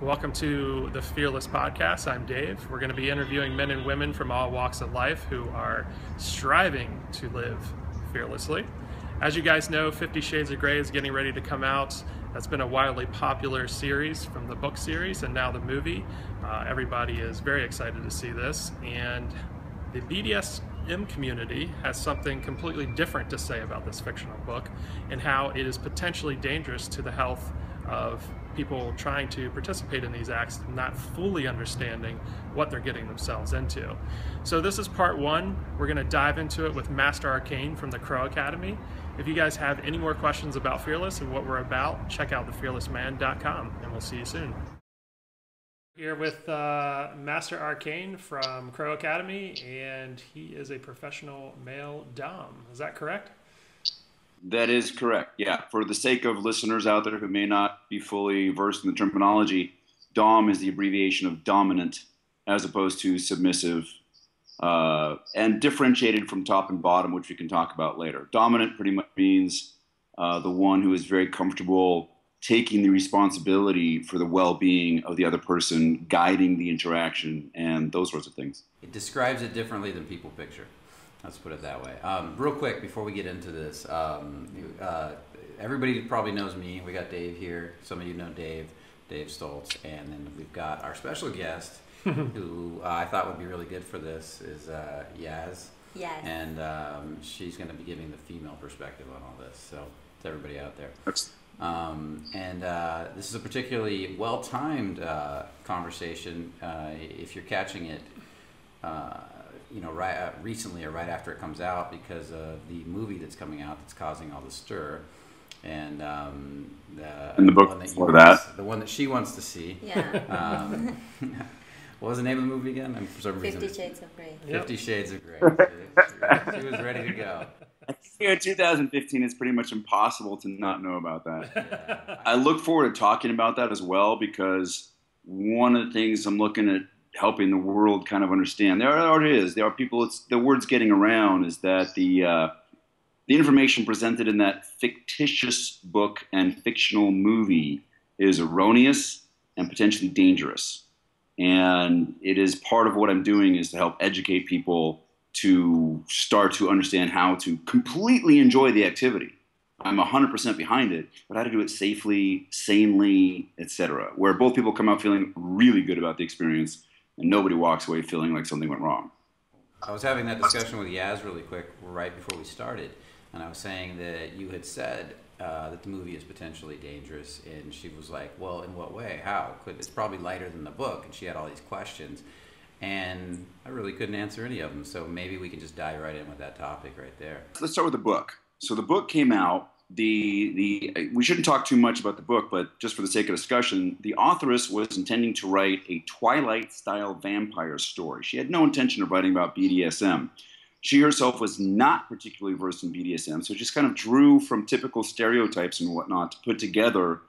Welcome to the Fearless Podcast. I'm Dave. We're going to be interviewing men and women from all walks of life who are striving to live fearlessly. As you guys know, 50 Shades of Grey is getting ready to come out. That's been a wildly popular series from the book series and now the movie. Everybody is very excited to see this. And the BDSM community has something completely different to say about this fictional book and how it is potentially dangerous to the health of people trying to participate in these acts, not fully understanding what they're getting themselves into. So this is part one. We're going to dive into it with Master Arcane from the Crow Academy. If you guys have any more questions about Fearless and what we're about, check out thefearlessman.com, and we'll see you soon. Here with Master Arcane from Crow Academy, and he is a professional male dom. Is that correct? That is correct. Yeah. For the sake of listeners out there who may not be fully versed in the terminology, dom is the abbreviation of dominant as opposed to submissive, and differentiated from top and bottom, which we can talk about later. Dominant pretty much means the one who is very comfortable taking the responsibility for the well-being of the other person, guiding the interaction, and those sorts of things. It describes it differently than people picture. Let's put it that way. Real quick, before we get into this, everybody probably knows me. We got Dave here. Some of you know Dave Stoltz. And then we've got our special guest, who I thought would be really good for this, is Yaz. Yes. And she's going to be giving the female perspective on all this. So, to everybody out there. This is a particularly well-timed conversation. If you're catching it, recently or right after it comes out, because of the movie that's coming out that's causing all the stir, and the book before that, the one that she wants to see. Yeah. What was the name of the movie again? And for some reason, 50 Shades of Grey. 50 Shades of Grey. She was ready to go. Yeah, 2015 is pretty much impossible to not know about that. Yeah. I look forward to talking about that as well, because one of the things I'm looking at helping the world kind of understand, there are people, the word's getting around, is that the information presented in that fictitious book and fictional movie is erroneous and potentially dangerous. And it is part of what I'm doing is to help educate people to start to understand how to completely enjoy the activity. I'm 100% behind it, but how to do it safely, sanely, etc., where both people come out feeling really good about the experience and nobody walks away feeling like something went wrong. I was having that discussion with Yaz really quick right before we started, and I was saying that you had said that the movie is potentially dangerous, and she was like, well, in what way? How? It's probably lighter than the book, and she had all these questions, and I really couldn't answer any of them, so maybe we can just dive right in with that topic right there. Let's start with the book. So the book came out. We shouldn't talk too much about the book, but just for the sake of discussion, the authoress was intending to write a Twilight-style vampire story. She had no intention of writing about BDSM. She herself was not particularly versed in BDSM, so just kind of drew from typical stereotypes and whatnot to put together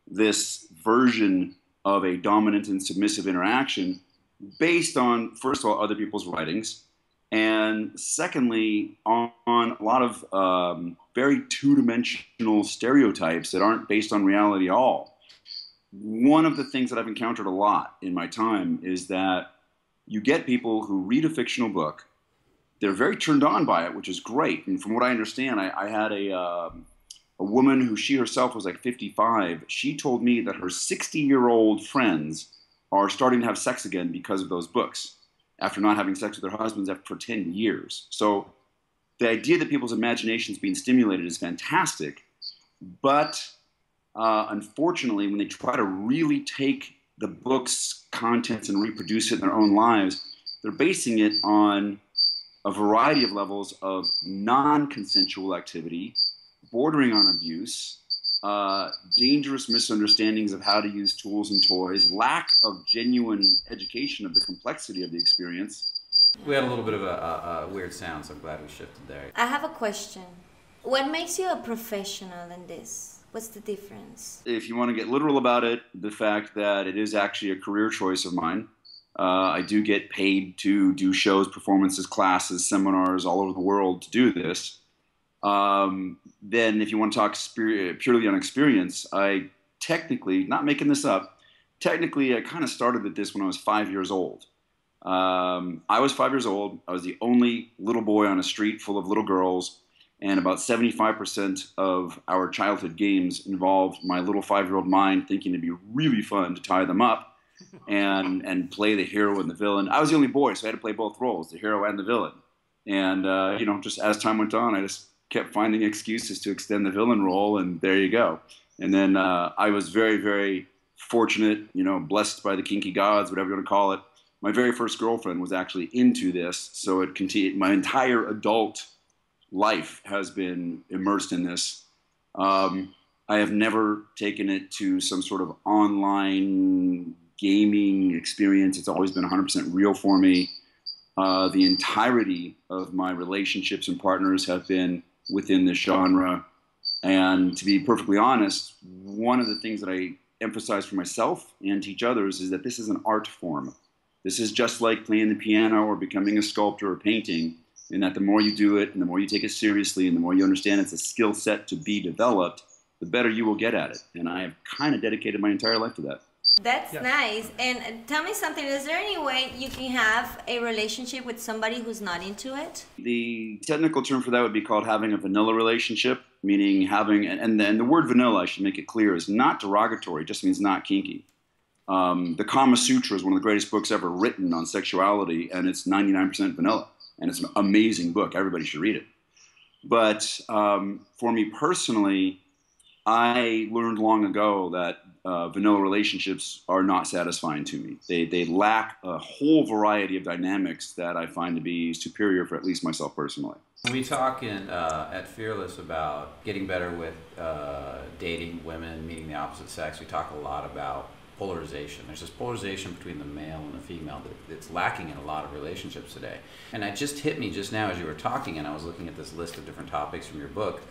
this version of a dominant and submissive interaction based on, first of all, other people's writings, and secondly, on a lot of very two-dimensional stereotypes that aren't based on reality at all. One of the things that I've encountered a lot in my time is that you get people who read a fictional book, they're very turned on by it, which is great. And from what I understand, I had a woman who, she herself was like 55. She told me that her 60-year-old friends are starting to have sex again because of those books, after not having sex with their husbands for 10 years. So the idea that people's imagination is being stimulated is fantastic, but unfortunately, when they try to really take the book's contents and reproduce it in their own lives, they're basing it on a variety of levels of non-consensual activity, bordering on abuse, dangerous misunderstandings of how to use tools and toys, lack of genuine education of the complexity of the experience. We had a little bit of a weird sound, so I'm glad we shifted there. I have a question. What makes you a professional in this? What's the difference? If you want to get literal about it, the fact that it is actually a career choice of mine. I do get paid to do shows, performances, classes, seminars all over the world to do this. Then if you want to talk purely on experience, I technically, not making this up, technically, I kind of started with this when I was 5 years old. I was 5 years old. I was the only little boy on a street full of little girls, and about 75% of our childhood games involved my little 5-year-old mind thinking it'd be really fun to tie them up and play the hero and the villain. I was the only boy, so I had to play both roles, the hero and the villain. And just as time went on, I just kept finding excuses to extend the villain role, and there you go. And then I was very, very fortunate, blessed by the kinky gods, whatever you want to call it. My very first girlfriend was actually into this, so it continued. My entire adult life has been immersed in this. I have never taken it to some sort of online gaming experience. It's always been 100% real for me. The entirety of my relationships and partners have been within this genre. And to be perfectly honest, one of the things that I emphasize for myself and teach others is that this is an art form. This is just like playing the piano or becoming a sculptor or painting, in that the more you do it and the more you take it seriously and the more you understand it's a skill set to be developed, the better you will get at it. And I have kind of dedicated my entire life to that. That's nice. And tell me something, is there any way you can have a relationship with somebody who's not into it? The technical term for that would be called having a vanilla relationship, meaning having, and then the word vanilla, I should make it clear, is not derogatory, it just means not kinky. The Kama Sutra is one of the greatest books ever written on sexuality, and it's 99% vanilla. And it's an amazing book. Everybody should read it. But for me personally, I learned long ago that vanilla relationships are not satisfying to me. They lack a whole variety of dynamics that I find to be superior for at least myself personally. We talk at Fearless about getting better with dating women, meeting the opposite sex. We talk a lot about polarization. There's this polarization between the male and the female that's lacking in a lot of relationships today. And it just hit me just now as you were talking, and I was looking at this list of different topics from your book,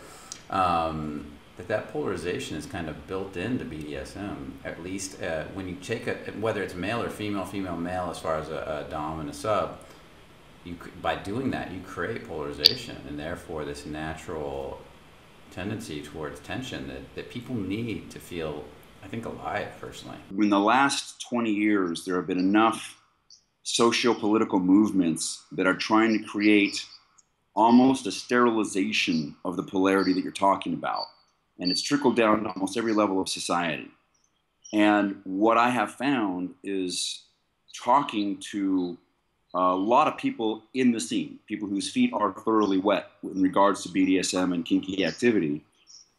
that polarization is kind of built into BDSM, at least when you take whether it's male or female, female, male, as far as a dom and a sub, by doing that, you create polarization, and therefore this natural tendency towards tension that people need to feel, I think, alive, personally. In the last 20 years, there have been enough socio-political movements that are trying to create almost a sterilization of the polarity that you're talking about. And it's trickled down to almost every level of society. And what I have found is talking to a lot of people in the scene, people whose feet are thoroughly wet in regards to BDSM and kinky activity,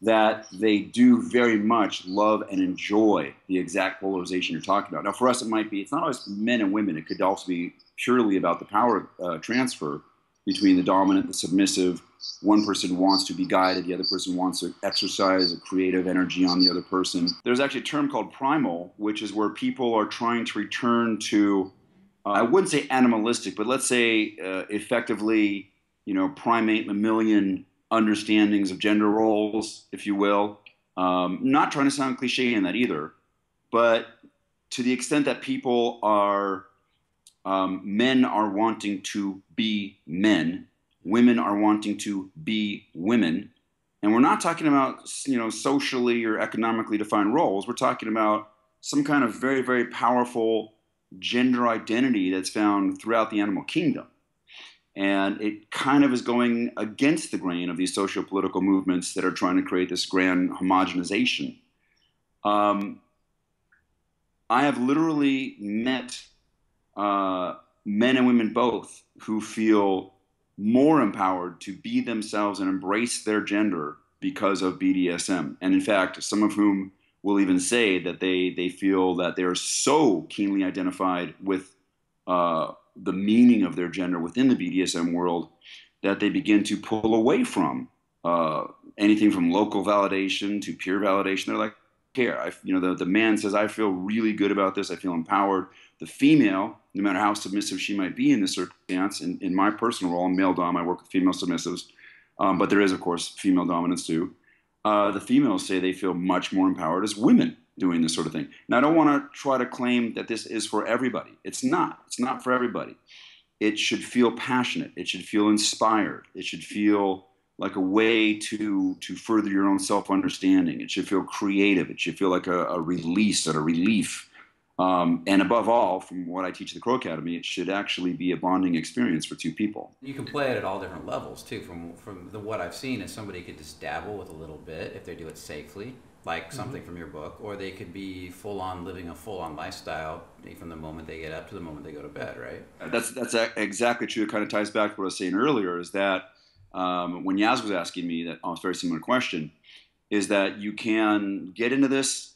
that they do very much love and enjoy the exact polarization you're talking about. Now, for us, it's not always men and women. It could also be purely about the power transfer between the dominant and the submissive. One person wants to be guided, the other person wants to exercise a creative energy on the other person. There's actually a term called primal, which is where people are trying to return to, I wouldn't say animalistic, but let's say effectively, primate, mammalian understandings of gender roles, if you will. Not trying to sound cliche in that either, but to the extent that people are, men are wanting to be men, women are wanting to be women, and we're not talking about, socially or economically defined roles. We're talking about some kind of very, very powerful gender identity that's found throughout the animal kingdom. And it kind of is going against the grain of these socio-political movements that are trying to create this grand homogenization. I have literally met men and women both who feel more empowered to be themselves and embrace their gender because of BDSM. And in fact, some of whom will even say that they feel that they're so keenly identified with the meaning of their gender within the BDSM world that they begin to pull away from anything from local validation to peer validation. They're like, here, the man says, I feel really good about this. I feel empowered. The female, no matter how submissive she might be in this circumstance, in my personal role, I'm male dom, I work with female submissives, but there is, of course, female dominance too. The females say they feel much more empowered as women doing this sort of thing. Now, I don't want to try to claim that this is for everybody. It's not. It's not for everybody. It should feel passionate. It should feel inspired. It should feel like a way to further your own self-understanding. It should feel creative. It should feel like a release and a relief. And above all, from what I teach at the Crow Academy, it should actually be a bonding experience for two people. You can play it at all different levels too. What I've seen is somebody could just dabble with a little bit if they do it safely, like something from your book, or they could be living a full-on lifestyle from the moment they get up to the moment they go to bed, right? That's exactly true. It kind of ties back to what I was saying earlier, is that when Yaz was asking me that very similar question, is that you can get into this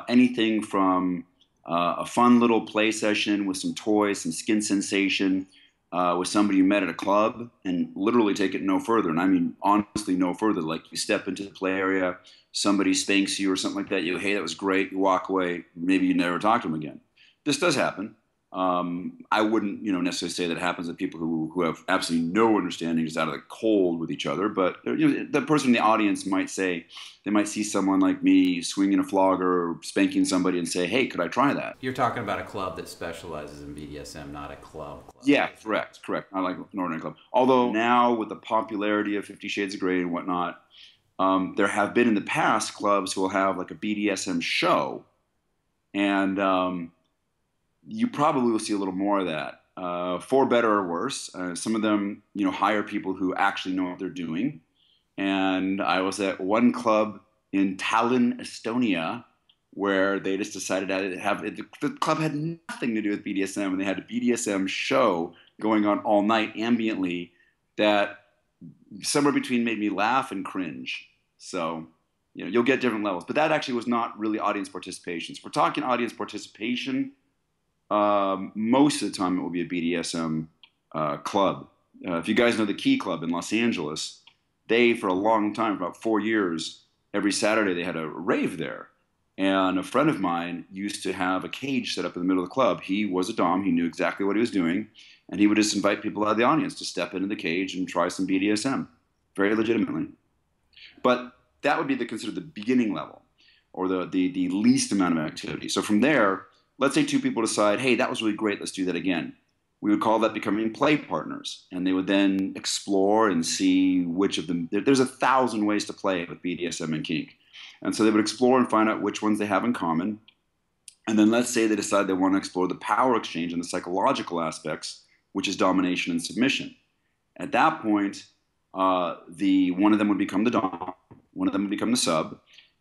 anything from a fun little play session with some toys, some skin sensation, with somebody you met at a club, and literally take it no further. And I mean, honestly, no further. Like, you step into the play area, somebody spanks you or something like that. You go, hey, that was great. You walk away. Maybe you never talk to them again. This does happen. I wouldn't, necessarily say that happens to people who have absolutely no understanding, just out of the cold with each other. But the person in the audience might say, they might see someone like me swinging a flogger or spanking somebody and say, hey, could I try that? You're talking about a club that specializes in BDSM, not a club. Yeah, correct. Not like an ordinary club. Although now, with the popularity of 50 Shades of Grey and whatnot, there have been in the past clubs who will have like a BDSM show, and you probably will see a little more of that, for better or worse. Some of them, hire people who actually know what they're doing. And I was at one club in Tallinn, Estonia, where they just decided to have it. The club had nothing to do with BDSM, and they had a BDSM show going on all night ambiently that somewhere between made me laugh and cringe. So, you'll get different levels. But that actually was not really audience participation. So if we're talking audience participation, most of the time it will be a BDSM club. If you guys know the Key Club in Los Angeles, they, for a long time, about 4 years, every Saturday they had a rave there. And a friend of mine used to have a cage set up in the middle of the club. He was a dom. He knew exactly what he was doing. And he would just invite people out of the audience to step into the cage and try some BDSM, very legitimately. But that would be considered the beginning level, or the least amount of activity. So from there, let's say two people decide, hey, that was really great, let's do that again. We would call that becoming play partners. And they would then explore and see which of them, there's 1,000 ways to play with BDSM and kink. And so they would explore and find out which ones they have in common. And then let's say they decide they want to explore the power exchange and the psychological aspects, which is domination and submission. At that point, one of them would become the dom, one of them would become the sub.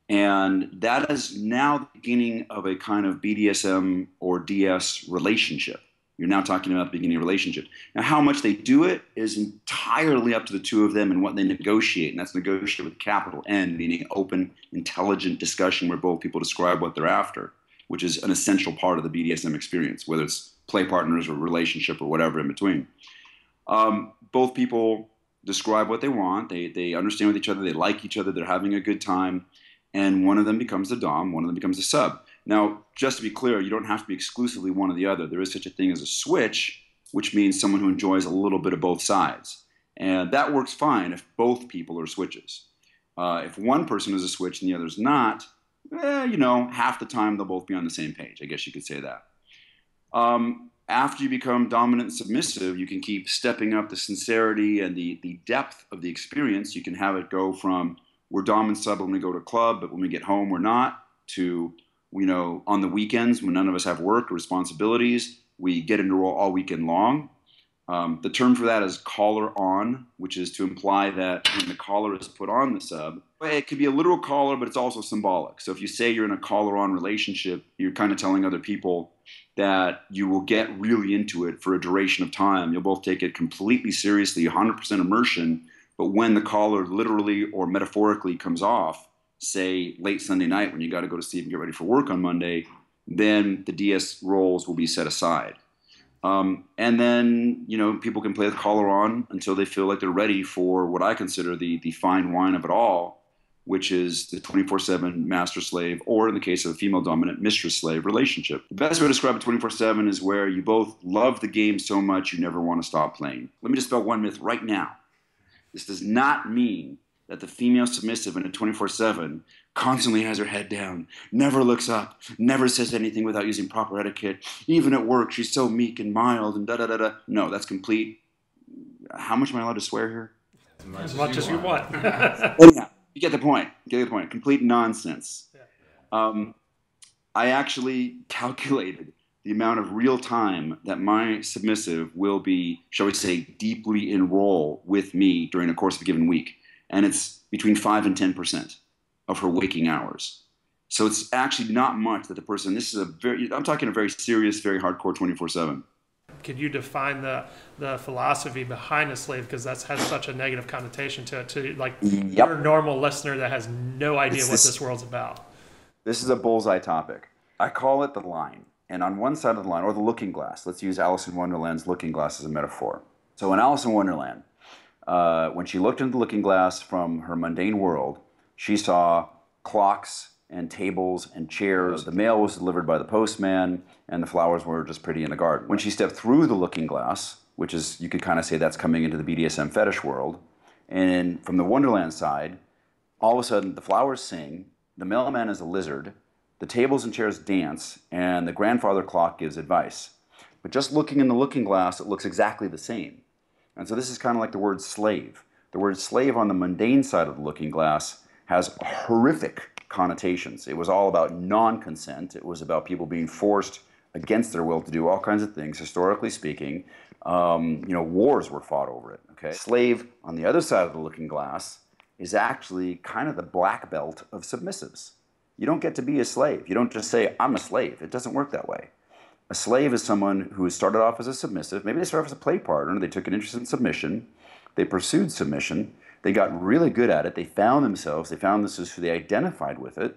And that is now the beginning of a kind of BDSM or DS relationship. You're now talking about the beginning of a relationship. Now, how much they do it is entirely up to the two of them and what they negotiate. And that's negotiate with capital N, meaning open, intelligent discussion where both people describe what they're after, which is an essential part of the BDSM experience, whether it's play partners or relationship or whatever in between. Both people describe what they want. They understand with each other. They like each other. They're having a good time. And one of them becomes the dom, one of them becomes the sub. Now, just to be clear, you don't have to be exclusively one or the other. There is such a thing as a switch, which means someone who enjoys a little bit of both sides. And that works fine if both people are switches. If one person is a switch and the other's not, half the time they'll both be on the same page. I guess you could say that. After you become dominant and submissive, you can keep stepping up the sincerity and the depth of the experience. You can have it go from, we're dom and sub when we go to a club, but when we get home, we're not, to, on the weekends when none of us have work or responsibilities, we get into role all weekend long. The term for that is collar on, which is to imply that when the collar is put on the sub, it could be a literal collar, but it's also symbolic. So if you say you're in a collar on relationship, you're kind of telling other people that you will get really into it for a duration of time. You'll both take it completely seriously, 100% immersion. But when the collar literally or metaphorically comes off, say late Sunday night when you got to go to sleep and get ready for work on Monday, then the DS roles will be set aside. And then, people can play with collar on until they feel like they're ready for what I consider the fine wine of it all, which is the 24/7 master-slave, or in the case of a female-dominant mistress-slave relationship. The best way to describe a 24/7 is where you both love the game so much you never want to stop playing. Let me dispel one myth right now. This does not mean that the female submissive in a 24/7 constantly has her head down, never looks up, never says anything without using proper etiquette. Even at work, she's so meek and mild and da-da-da-da. No, that's complete. How much am I allowed to swear here? As much as you want. Anyhow, you get the point. Complete nonsense. I actually calculated the amount of real time that my submissive will be, shall we say, deeply enroll with me during the course of a given week. And it's between 5 and 10% of her waking hours. So it's actually not much that the person, this is I'm talking a very serious, very hardcore 24/7. Could you define the philosophy behind a slave? Because that has such a negative connotation to it, to like your normal listener that has no idea what this world's about. This is a bullseye topic. I call it the line. And on one side of the line, or the looking glass, let's use Alice in Wonderland's looking glass as a metaphor. So in Alice in Wonderland, when she looked into the looking glass from her mundane world, she saw clocks and tables and chairs. The mail was delivered by the postman, and the flowers were just pretty in the garden. When she stepped through the looking glass, which is, you could kind of say that's coming into the BDSM fetish world, and from the Wonderland side, all of a sudden the flowers sing, the mailman is a lizard, the tables and chairs dance, and the grandfather clock gives advice. But just looking in the looking glass, it looks exactly the same. And so this is kind of like the word slave. The word slave on the mundane side of the looking glass has horrific connotations. It was all about non-consent. It was about people being forced against their will to do all kinds of things, historically speaking. Wars were fought over it. Okay? Slave on the other side of the looking glass is actually kind of the black belt of submissives. You don't get to be a slave. You don't just say, I'm a slave. It doesn't work that way. A slave is someone who started off as a submissive. Maybe they started off as a play partner. They took an interest in submission. They pursued submission. They got really good at it. They found themselves. They found this is who they identified with it.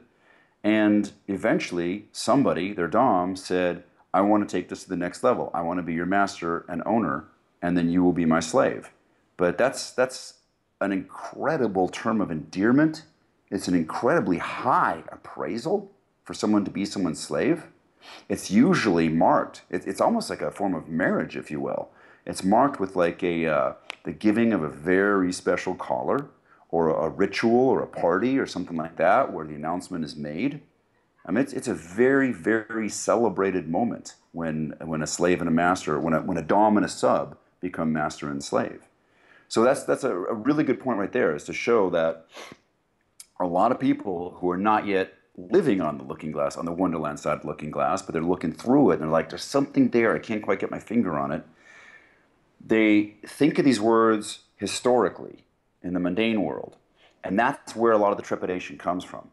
And eventually, somebody, their dom, said, I want to take this to the next level. I want to be your master and owner, and then you will be my slave. But that's an incredible term of endearment. It's an incredibly high appraisal for someone to be someone's slave. It's usually marked. It's almost like a form of marriage, if you will. It's marked with like the giving of a very special collar, or a ritual, or a party, or something like that, where the announcement is made. I mean, it's a very, very celebrated moment when a slave and a master, when a dom and a sub become master and slave. So that's a really good point right there, is to show that a lot of people who are not yet living on the looking glass, on the Wonderland side of the looking glass, but they're looking through it and they're like, there's something there, I can't quite get my finger on it. They think of these words historically in the mundane world, and that's where a lot of the trepidation comes from.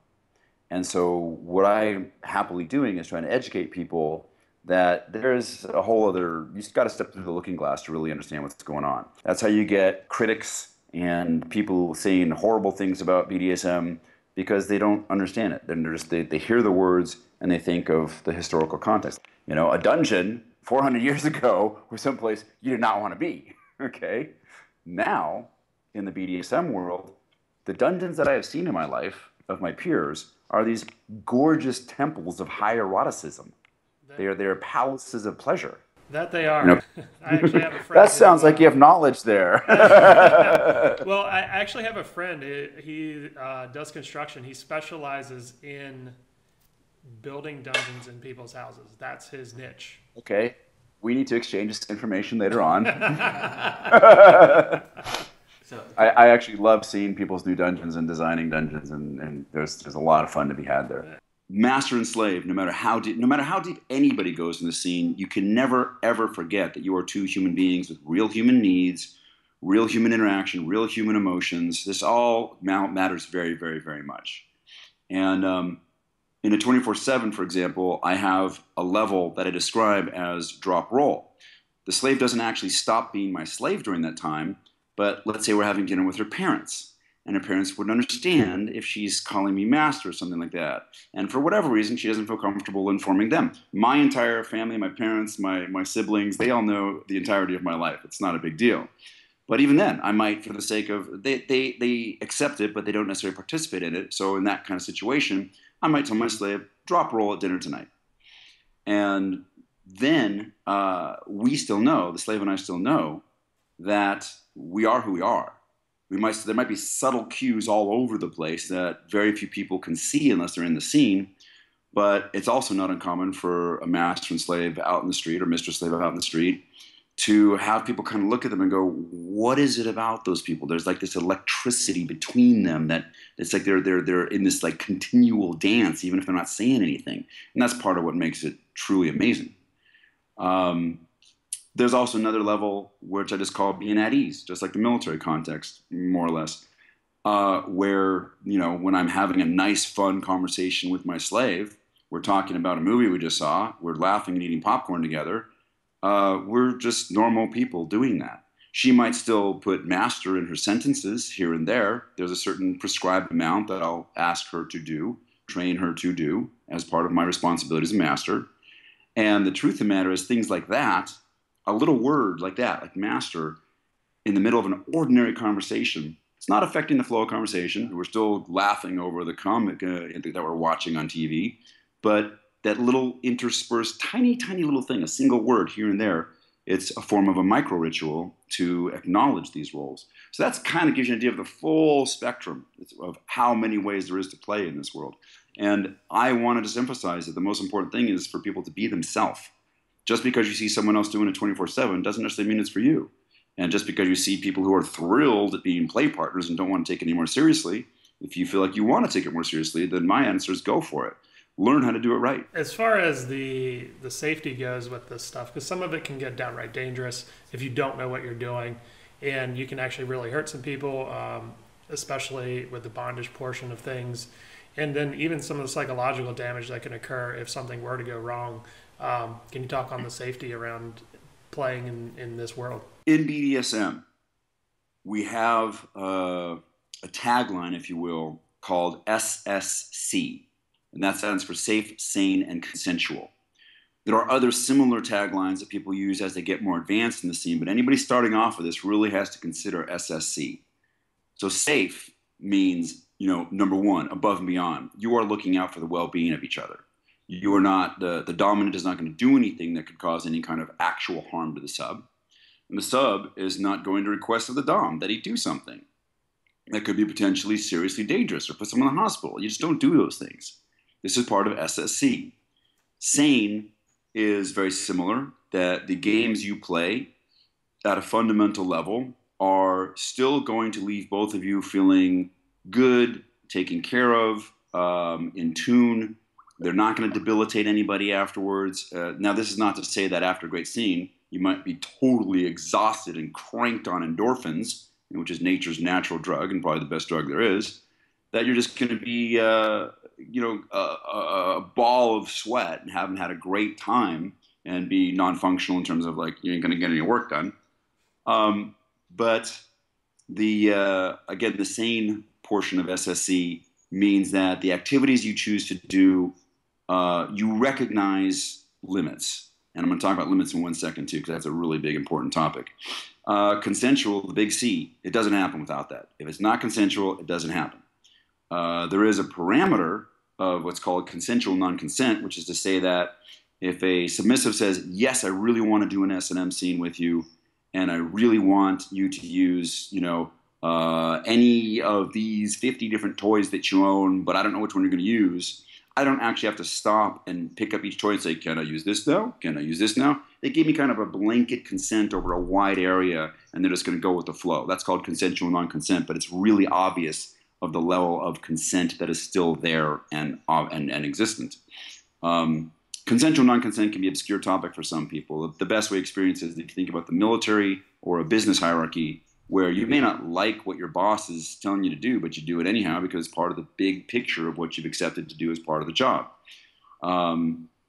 And so what I'm happily doing is trying to educate people that there's a whole other, you've got to step through the looking glass to really understand what's going on. That's how you get critics and people saying horrible things about BDSM because they don't understand it. Then they hear the words and they think of the historical context. You know, a dungeon 400 years ago was someplace you did not want to be, okay? Now, in the BDSM world, the dungeons that I have seen in my life, of my peers, are these gorgeous temples of high eroticism. They are palaces of pleasure. That they are. You know? I actually have a friend. That sounds like you have knowledge there. Well, I actually have a friend. He does construction. He specializes in building dungeons in people's houses. That's his niche. Okay. We need to exchange this information later on. So I actually love seeing people's new dungeons and designing dungeons, and there's a lot of fun to be had there. Master and slave, no matter how deep anybody goes in the scene, you can never ever forget that you are two human beings with real human needs, real human interaction, real human emotions. This all matters very, very, very much. And in a 24/7, for example, I have a level that I describe as drop roll. The slave doesn't actually stop being my slave during that time, but let's say we're having dinner with her parents. And her parents wouldn't understand if she's calling me master or something like that. And for whatever reason, she doesn't feel comfortable informing them. My entire family, my parents, my siblings, they all know the entirety of my life. It's not a big deal. But even then, I might, for the sake of, they accept it, but they don't necessarily participate in it. So in that kind of situation, I might tell my slave, drop roll at dinner tonight. And then we still know, the slave and I still know, that we are who we are. There might be subtle cues all over the place that very few people can see unless they're in the scene, but it's also not uncommon for a master and slave out in the street or mistress slave out in the street to have people kind of look at them and go, what is it about those people? There's like this electricity between them that it's like they're in this like continual dance, even if they're not saying anything. And that's part of what makes it truly amazing. There's also another level, which I just call being at ease, just like the military context, more or less, where, you know, when I'm having a nice, fun conversation with my slave, we're talking about a movie we just saw, we're laughing and eating popcorn together. We're just normal people doing that. She might still put master in her sentences here and there. There's a certain prescribed amount that I'll ask her to do, train her to do as part of my responsibility as a master. And the truth of the matter is things like that, a little word like that, like master, in the middle of an ordinary conversation, it's not affecting the flow of conversation. We're still laughing over the comic that we're watching on TV, but that little interspersed, tiny, tiny little thing, a single word here and there, it's a form of a micro ritual to acknowledge these roles. So that's kind of gives you an idea of the full spectrum of how many ways there is to play in this world. And I want to just emphasize that the most important thing is for people to be themselves. Just because you see someone else doing it 24/7 doesn't necessarily mean it's for you. And just because you see people who are thrilled at being play partners and don't want to take it any more seriously, if you feel like you want to take it more seriously, then my answer is go for it. Learn how to do it right. As far as the safety goes with this stuff, because some of it can get downright dangerous if you don't know what you're doing, and you can actually really hurt some people, especially with the bondage portion of things, and then even some of the psychological damage that can occur if something were to go wrong. Can you talk on the safety around playing in this world? In BDSM, we have a tagline, if you will, called SSC. And that stands for safe, sane, and consensual. There are other similar taglines that people use as they get more advanced in the scene, but anybody starting off with this really has to consider SSC. So safe means, you know, number one, above and beyond. You are looking out for the well-being of each other. You are not, the dominant is not going to do anything that could cause any kind of actual harm to the sub. And the sub is not going to request of the dom that he do something that could be potentially seriously dangerous or put someone in the hospital. You just don't do those things. This is part of SSC. Sane is very similar, that the games you play at a fundamental level are still going to leave both of you feeling good, taken care of, in tune. They're not going to debilitate anybody afterwards. Now, this is not to say that after a great scene, you might be totally exhausted and cranked on endorphins, which is nature's natural drug and probably the best drug there is, that you're just going to be a ball of sweat and haven't had a great time and be non-functional in terms of like you ain't going to get any work done. But again, the sane portion of SSC means that the activities you choose to do, you recognize limits. And I'm going to talk about limits in 1 second too, because that's a really big, important topic. Consensual, the big C, it doesn't happen without that. If it's not consensual, it doesn't happen. There is a parameter of what's called consensual non-consent, which is to say that if a submissive says, yes, I really want to do an S&M scene with you, and I really want you to use, any of these 50 different toys that you own, but I don't know which one you're going to use, I don't actually have to stop and pick up each toy and say, can I use this now? Can I use this now? They gave me kind of a blanket consent over a wide area, and they're just going to go with the flow. That's called consensual non-consent, but it's really obvious of the level of consent that is still there and existent. Consensual non-consent can be an obscure topic for some people. The best way to experience it is if you think about the military or a business hierarchy, where you may not like what your boss is telling you to do, but you do it anyhow because it's part of the big picture of what you've accepted to do as part of the job.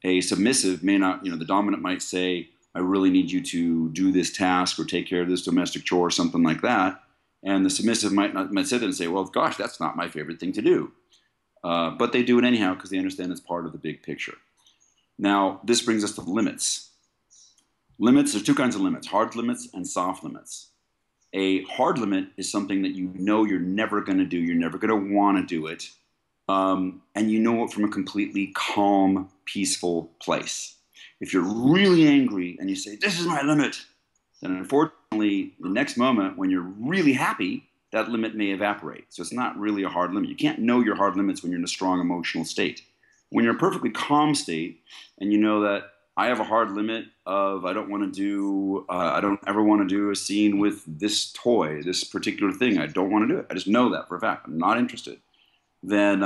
A submissive may not, the dominant might say, I really need you to do this task or take care of this domestic chore or something like that. And the submissive might sit there and say, well, gosh, that's not my favorite thing to do. But they do it anyhow because they understand it's part of the big picture. Now, this brings us to limits. Limits, there's two kinds of limits, hard limits and soft limits. A hard limit is something that you know you're never going to do. You're never going to want to do it. And you know it from a completely calm, peaceful place. If you're really angry and you say, this is my limit, then unfortunately, the next moment when you're really happy, that limit may evaporate. So it's not really a hard limit. You can't know your hard limits when you're in a strong emotional state. When you're in a perfectly calm state and you know that I have a hard limit of I don't ever want to do a scene with this toy, this particular thing. I don't want to do it. I just know that for a fact. I'm not interested. Then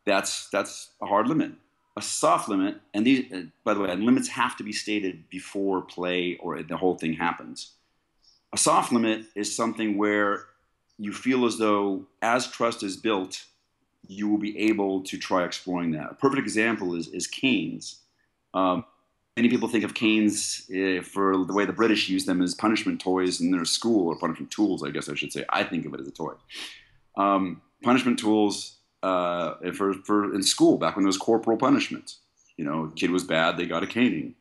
that's a hard limit. A soft limit, and these, by the way, limits have to be stated before play or the whole thing happens. A soft limit is something where you feel as though, as trust is built, you will be able to try exploring that. A perfect example is canes. Many people think of canes for the way the British use them as punishment toys in their school, or punishment tools, I guess I should say. I think of it as a toy. Punishment tools for in school, back when there was corporal punishment. You know, a kid was bad, they got a caning.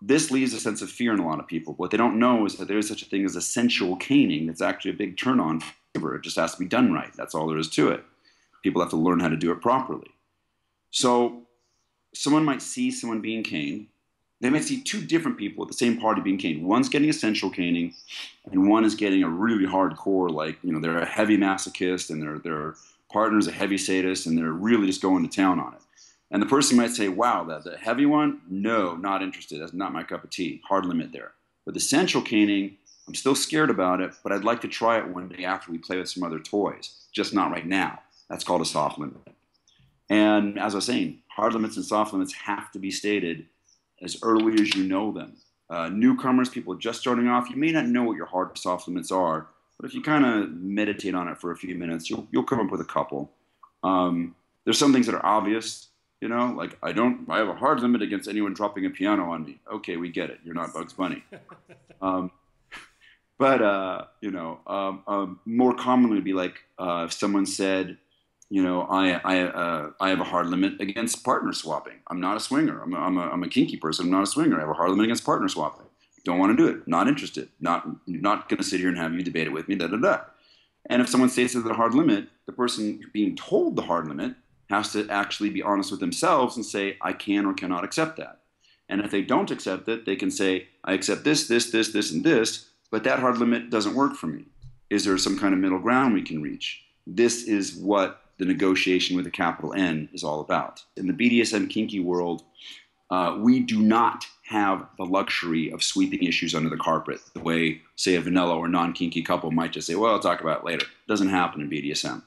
This leaves a sense of fear in a lot of people. What they don't know is that there is such a thing as essential caning. That's actually a big turn-on. It just has to be done right. That's all there is to it. People have to learn how to do it properly. So someone might see someone being caned. They might see two different people at the same party being caned. One's getting essential caning, and one is getting a really hardcore, like, you know, they're a heavy masochist, and their partner's a heavy sadist, and they're really just going to town on it. And the person might say, wow, the heavy one? No, not interested. That's not my cup of tea. Hard limit there. But the essential caning, I'm still scared about it, but I'd like to try it one day after we play with some other toys. Just not right now. That's called a soft limit. And as I was saying, hard limits and soft limits have to be stated as early as you know them. Newcomers, people just starting off, you may not know what your hard or soft limits are, but if you kind of meditate on it for a few minutes, you'll come up with a couple. There's some things that are obvious, you know, like I have a hard limit against anyone dropping a piano on me. Okay, we get it. You're not Bugs Bunny. More commonly would be like if someone said, you know, I have a hard limit against partner swapping. I'm not a swinger. I'm a kinky person. I'm not a swinger. I have a hard limit against partner swapping. Don't want to do it. Not interested. Not going to sit here and have you debate it with me. Da da da. And if someone states it's a hard limit, the person being told the hard limit has to actually be honest with themselves and say, I can or cannot accept that. And if they don't accept it, they can say, I accept this, this, this, this, and this, but that hard limit doesn't work for me. Is there some kind of middle ground we can reach? This is what the negotiation with a capital N is all about. In the BDSM kinky world, we do not have the luxury of sweeping issues under the carpet the way, say, a vanilla or non-kinky couple might just say, well, I'll talk about it later. It doesn't happen in BDSM.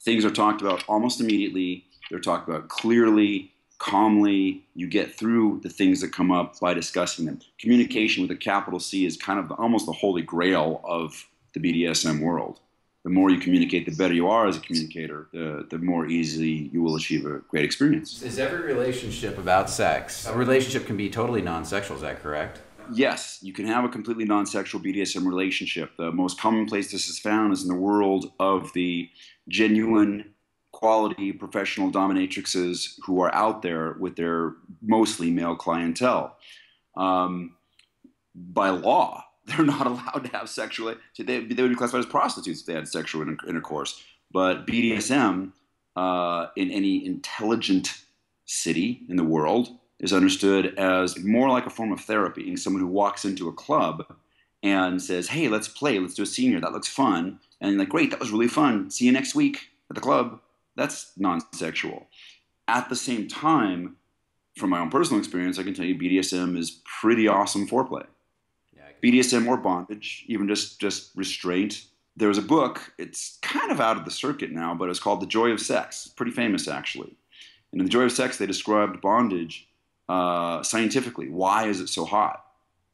Things are talked about almost immediately. They're talked about clearly, calmly. You get through the things that come up by discussing them. Communication with a capital C is kind of almost the holy grail of the BDSM world. The more you communicate, the better you are as a communicator, the more easily you will achieve a great experience. Is every relationship about sex? A relationship can be totally non-sexual, is that correct? Yes, you can have a completely non-sexual BDSM relationship. The most common place this is found is in the world of the genuine, quality, professional dominatrixes who are out there with their mostly male clientele. By law, they're not allowed to have sexual. They would be classified as prostitutes if they had sexual intercourse. But BDSM, in any intelligent city in the world, is understood as more like a form of therapy. Someone who walks into a club and says, hey, let's play, let's do a scene here, that looks fun. And like, great, that was really fun. See you next week at the club. That's non-sexual. At the same time, from my own personal experience, I can tell you BDSM is pretty awesome foreplay. BDSM or bondage, even just restraint. There was a book, it's kind of out of the circuit now, but it's called The Joy of Sex. Pretty famous, actually. And in The Joy of Sex, they described bondage scientifically. Why is it so hot?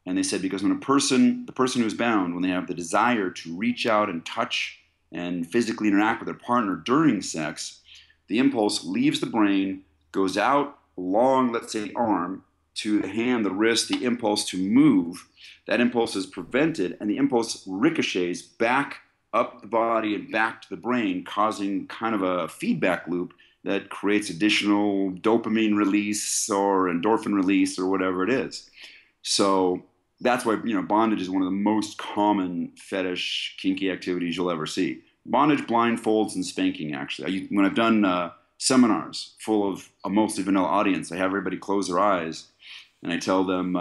And they said because when the person who's bound, when they have the desire to reach out and touch and physically interact with their partner during sex, the impulse leaves the brain, goes out along, let's say, the arm, to the hand, the wrist, the impulse to move. That impulse is prevented, and the impulse ricochets back up the body and back to the brain, causing kind of a feedback loop that creates additional dopamine release or endorphin release or whatever it is. So that's why, you know, bondage is one of the most common fetish kinky activities you'll ever see. Bondage, blindfolds, and spanking, actually. When I've done seminars full of a mostly vanilla audience, I have everybody close their eyes, and I tell them,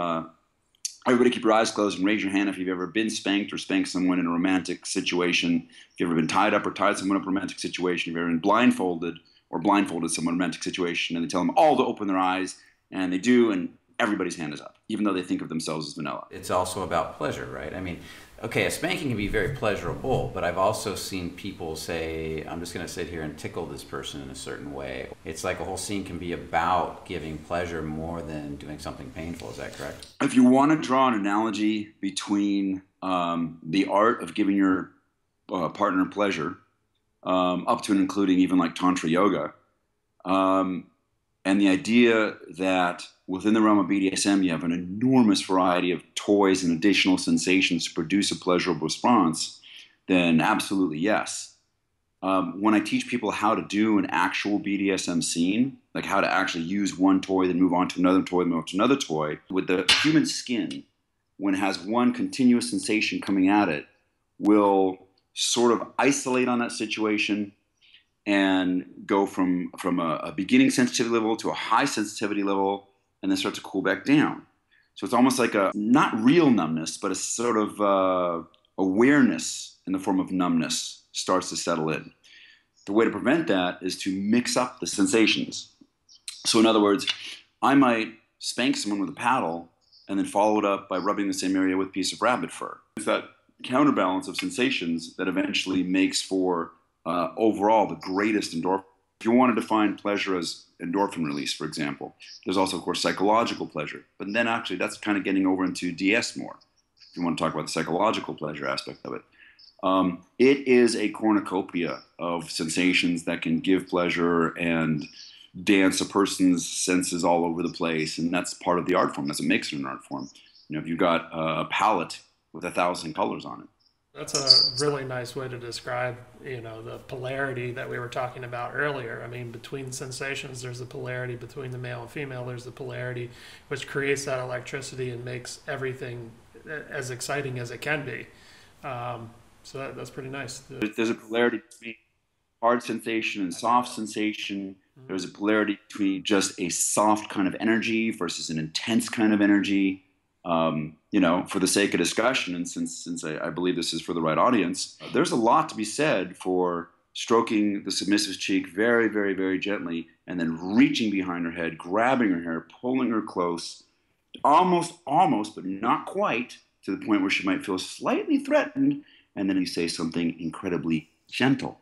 everybody keep your eyes closed and raise your hand if you've ever been spanked or spanked someone in a romantic situation, if you've ever been tied up or tied someone up in a romantic situation, if you've ever been blindfolded or blindfolded someone in a romantic situation, and they tell them all to open their eyes, And they do, and everybody's hand is up, even though they think of themselves as vanilla. It's also about pleasure, right? I mean, okay, a spanking can be very pleasurable, but I've also seen people say, I'm just going to sit here and tickle this person in a certain way. It's like a whole scene can be about giving pleasure more than doing something painful. Is that correct? If you want to draw an analogy between the art of giving your partner pleasure, up to and including even like Tantra yoga, and the idea that within the realm of BDSM, you have an enormous variety of toys and additional sensations to produce a pleasurable response, then absolutely yes. When I teach people how to do an actual BDSM scene, like how to actually use one toy, then move on to another toy, then move on to another toy, with the human skin, when it has one continuous sensation coming at it, will sort of isolate on that situation and go from a beginning sensitivity level to a high sensitivity level, and then start to cool back down. So it's almost like a, not real numbness, but a sort of awareness in the form of numbness starts to settle in. The way to prevent that is to mix up the sensations. So in other words, I might spank someone with a paddle and then follow it up by rubbing the same area with a piece of rabbit fur. It's that counterbalance of sensations that eventually makes for overall the greatest endorphin. If you want to define pleasure as endorphin release, for example, there's also, of course, psychological pleasure. But then actually that's kind of getting over into DS more, if you want to talk about the psychological pleasure aspect of it. It is a cornucopia of sensations that can give pleasure and dance a person's senses all over the place, and that's part of the art form. That's what makes it an art form. You know, if you've got a palette with 1,000 colors on it. That's a really nice way to describe, you know, the polarity that we were talking about earlier. I mean, between sensations, there's the polarity between the male and female. There's the polarity which creates that electricity and makes everything as exciting as it can be. So that's pretty nice. There's a polarity between hard sensation and soft sensation. There's a polarity between just a soft kind of energy versus an intense kind of energy. You know, for the sake of discussion, and since I believe this is for the right audience, there's a lot to be said for stroking the submissive's cheek very, very, very gently, and then reaching behind her head, grabbing her hair, pulling her close, almost, but not quite, to the point where she might feel slightly threatened, and then you say something incredibly gentle.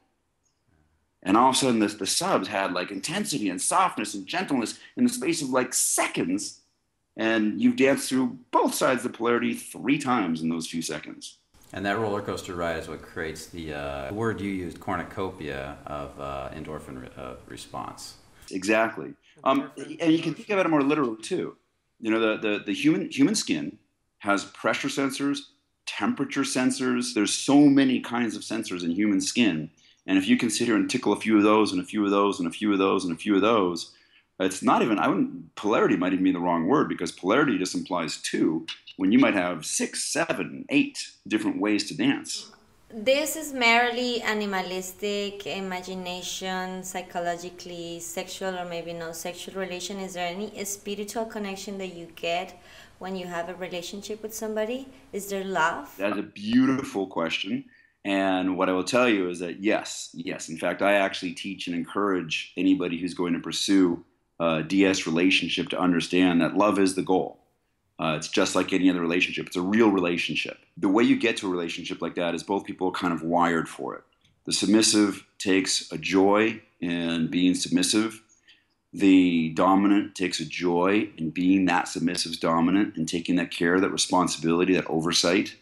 And all of a sudden, the subs had like intensity and softness and gentleness in the space of like seconds. And you've danced through both sides of the polarity 3 times in those few seconds. And that roller coaster ride is what creates the word you used, cornucopia of endorphin response. Exactly. And you can think of it more literally too. You know, the human skin has pressure sensors, temperature sensors. There's so many kinds of sensors in human skin. And if you can sit here and tickle a few of those and a few of those and a few of those and a few of those, it's not even, polarity might even be the wrong word, because polarity just implies 2, when you might have 6, 7, 8 different ways to dance. This is merely animalistic, imagination, psychologically sexual or maybe no sexual relation. Is there any spiritual connection that you get when you have a relationship with somebody? Is there love? That's a beautiful question. And what I will tell you is that yes. In fact, I actually teach and encourage anybody who's going to pursue DS relationship to understand that love is the goal. It's just like any other relationship. It's a real relationship. The way you get to a relationship like that is both people are kind of wired for it. The submissive takes a joy in being submissive. The dominant takes a joy in being that submissive's dominant and taking that care, that responsibility, that oversight.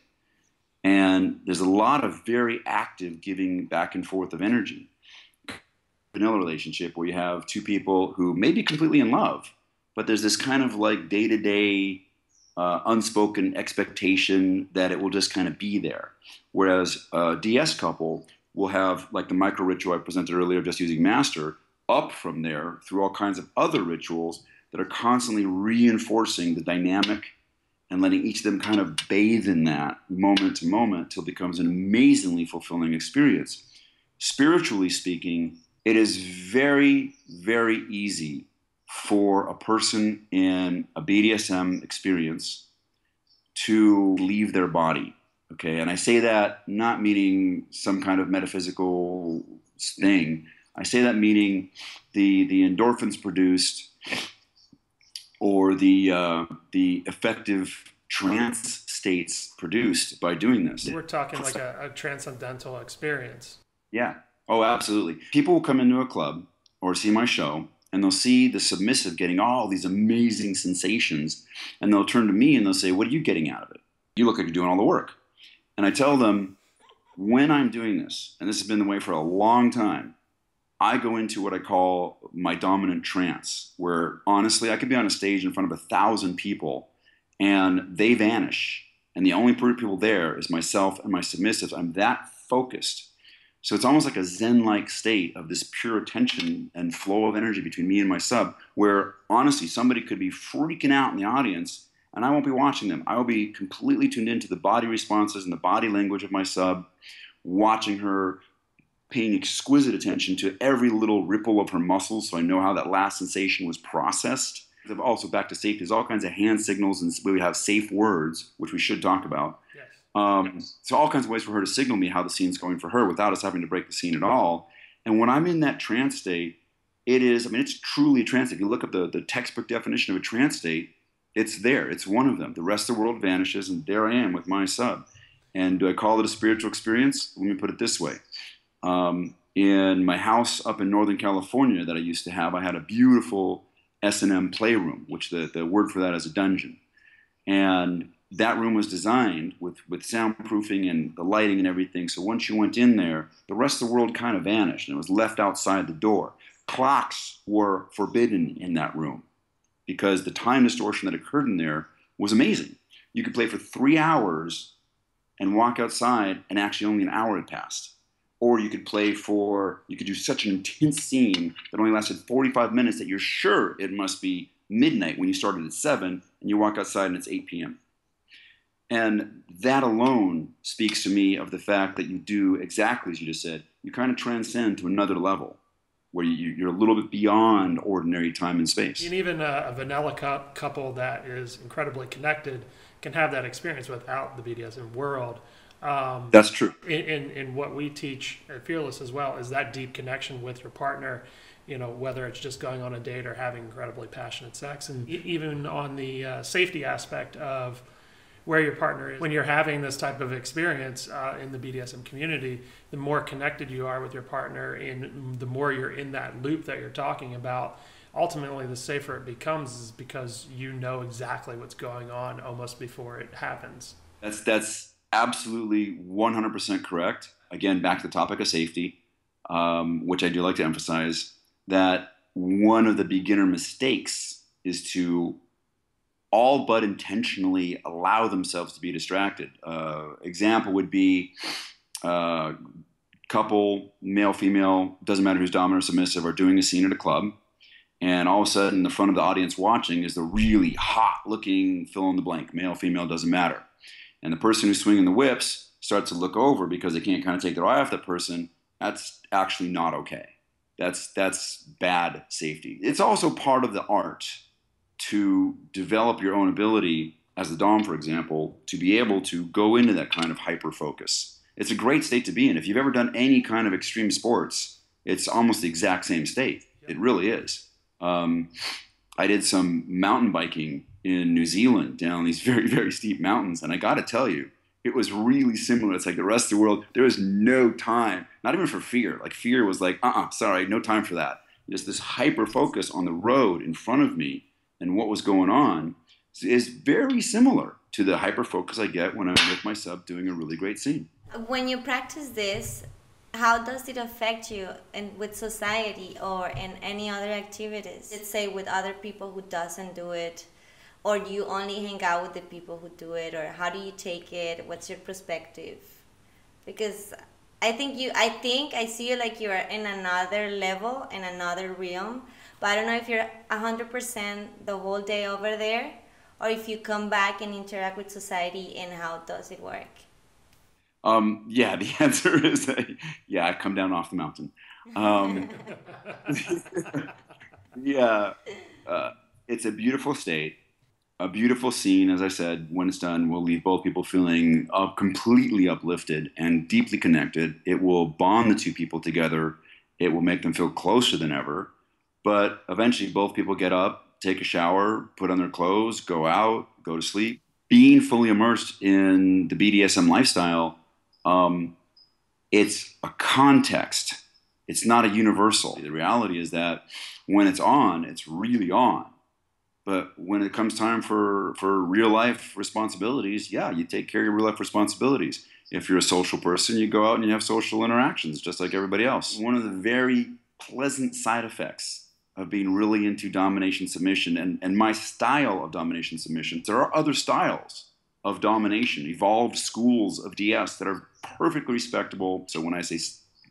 And there's a lot of very active giving back and forth of energy. Vanilla relationship where you have 2 people who may be completely in love, but there's this kind of like day-to-day unspoken expectation that it will just kind of be there. Whereas a DS couple will have like the micro ritual I presented earlier of just using master, up from there through all kinds of other rituals that are constantly reinforcing the dynamic and letting each of them kind of bathe in that moment to moment till it becomes an amazingly fulfilling experience. Spiritually speaking, it is very, very easy for a person in a BDSM experience to leave their body, okay? And I say that not meaning some kind of metaphysical thing. I say that meaning the endorphins produced or the effective trance states produced by doing this. We're talking like a transcendental experience. Yeah. Oh, absolutely. People will come into a club or see my show, and they'll see the submissive getting all these amazing sensations, and they'll turn to me and they'll say, "What are you getting out of it? You look like you're doing all the work." And I tell them, when I'm doing this, and this has been the way for a long time, I go into what I call my dominant trance, where honestly, I could be on a stage in front of 1,000 people, and they vanish. And the only people there is myself and my submissives. I'm that focused. So it's almost like a Zen-like state of this pure attention and flow of energy between me and my sub, where honestly, somebody could be freaking out in the audience, and I won't be watching them. I will be completely tuned into the body responses and the body language of my sub, watching her, paying exquisite attention to every little ripple of her muscles so I know how that last sensation was processed. Also, back to safety, there's all kinds of hand signals, and we have safe words, which we should talk about. Yes. So all kinds of ways for her to signal me how the scene's going for her without us having to break the scene at all. And when I'm in that trance state, it's truly a trance state. If you look up the textbook definition of a trance state, it's there. It's one of them. The rest of the world vanishes, and there I am with my sub. And do I call it a spiritual experience? Let me put it this way. In my house up in Northern California that I used to have, I had a beautiful S&M playroom, which the word for that is a dungeon. And that room was designed with soundproofing and the lighting and everything. So once you went in there, the rest of the world kind of vanished and it was left outside the door. Clocks were forbidden in that room because the time distortion that occurred in there was amazing. You could play for 3 hours and walk outside and actually only an hour had passed. Or you could do such an intense scene that only lasted 45 minutes that you're sure it must be midnight when you started at 7 and you walk outside and it's 8 p.m. And that alone speaks to me of the fact that you do exactly as you just said. You kind of transcend to another level where you're a little bit beyond ordinary time and space. And even a vanilla couple that is incredibly connected can have that experience without the BDSM world. That's true. In what we teach at Fearless as well is that deep connection with your partner, whether it's just going on a date or having incredibly passionate sex. And even on the safety aspect of where your partner is. When you're having this type of experience in the BDSM community, the more connected you are with your partner and the more you're in that loop that you're talking about, ultimately the safer it becomes is because you know exactly what's going on almost before it happens. That's absolutely 100% correct. Again, back to the topic of safety, which I do like to emphasize, that one of the beginner mistakes is to all but intentionally allow themselves to be distracted. Example would be couple, male, female, doesn't matter who's dominant or submissive, are doing a scene at a club, and all of a sudden in the front of the audience watching is the really hot looking fill in the blank, male, female, doesn't matter. And the person who's swinging the whips starts to look over because they can't kind of take their eye off that person. That's actually not okay. That's bad safety. It's also part of the art to develop your own ability as the Dom, for example, to be able to go into that kind of hyper focus. It's a great state to be in. If you've ever done any kind of extreme sports, it's almost the exact same state. It really is. I did some mountain biking in New Zealand down these very, very steep mountains. And I got to tell you, it was really similar. It's like the rest of the world. There was no time, not even for fear. Like fear was like, sorry, no time for that. Just this hyper focus on the road in front of me and what was going on is very similar to the hyper focus I get when I'm with my sub doing a really great scene. When you practice this, how does it affect you with society or in any other activities? Let's say with other people who doesn't do it, or do you only hang out with the people who do it, or how do you take it? What's your perspective? Because I think I see you like you're in another level, in another realm, but I don't know if you're 100% the whole day over there, or if you come back and interact with society, and how does it work? Yeah, the answer is I come down off the mountain. It's a beautiful state, a beautiful scene. As I said, when it's done, will leave both people feeling completely uplifted and deeply connected. It will bond the two people together. It will make them feel closer than ever. But eventually both people get up, take a shower, put on their clothes, go out, go to sleep. Being fully immersed in the BDSM lifestyle, it's a context. It's not a universal. The reality is that when it's on, it's really on. But when it comes time for real life responsibilities, yeah, you take care of your real life responsibilities. If you're a social person, you go out and you have social interactions just like everybody else. One of the very pleasant side effects of being really into domination submission and my style of domination submission, there are other styles of domination, evolved schools of DS that are perfectly respectable. So when I say